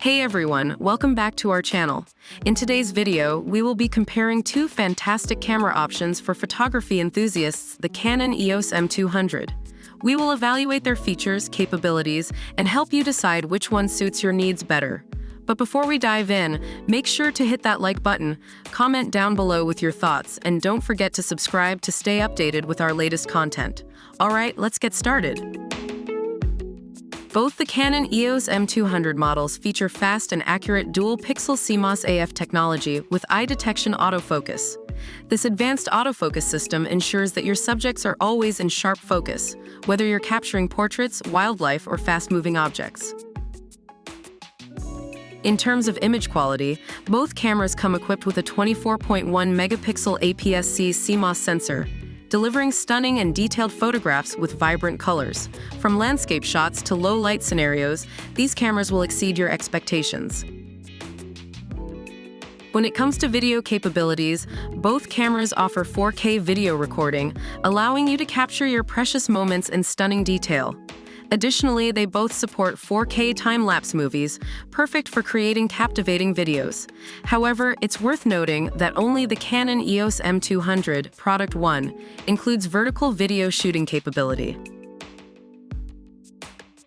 Hey everyone, welcome back to our channel. In today's video, we will be comparing two fantastic camera options for photography enthusiasts, the Canon EOS M200. We will evaluate their features, capabilities, and help you decide which one suits your needs better. But before we dive in, make sure to hit that like button, comment down below with your thoughts, and don't forget to subscribe to stay updated with our latest content. Alright, let's get started. Both the Canon EOS M200 models feature fast and accurate dual-pixel CMOS AF technology with eye detection autofocus. This advanced autofocus system ensures that your subjects are always in sharp focus, whether you're capturing portraits, wildlife, or fast-moving objects. In terms of image quality, both cameras come equipped with a 24.1 megapixel APS-C CMOS sensor, delivering stunning and detailed photographs with vibrant colors. From landscape shots to low-light scenarios, these cameras will exceed your expectations. When it comes to video capabilities, both cameras offer 4K video recording, allowing you to capture your precious moments in stunning detail. Additionally, they both support 4K time-lapse movies, perfect for creating captivating videos. However, it's worth noting that only the Canon EOS M200 Product 1 includes vertical video shooting capability.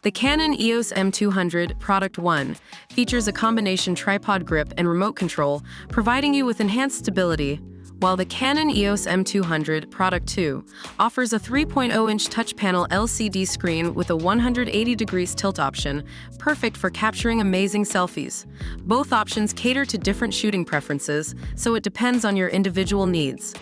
The Canon EOS M200 Product 1 features a combination tripod grip and remote control, providing you with enhanced stability, while the Canon EOS M200 Product 2 offers a 3.0-inch touch panel LCD screen with a 180 degrees tilt option, perfect for capturing amazing selfies. Both options cater to different shooting preferences, so it depends on your individual needs.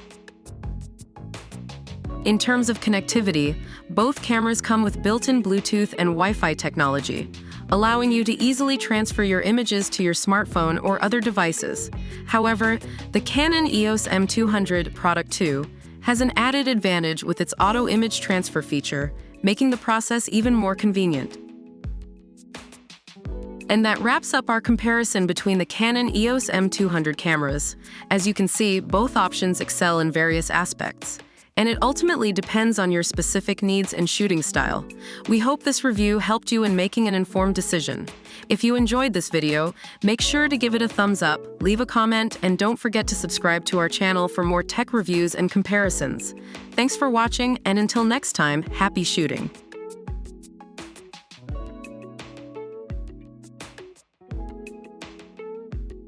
In terms of connectivity, both cameras come with built-in Bluetooth and Wi-Fi technology, allowing you to easily transfer your images to your smartphone or other devices. However, the Canon EOS M200 Product 2 has an added advantage with its auto image transfer feature, making the process even more convenient. And that wraps up our comparison between the Canon EOS M200 cameras. As you can see, both options excel in various aspects, and it ultimately depends on your specific needs and shooting style. We hope this review helped you in making an informed decision. If you enjoyed this video, make sure to give it a thumbs up, leave a comment, and don't forget to subscribe to our channel for more tech reviews and comparisons. Thanks for watching, and until next time, happy shooting!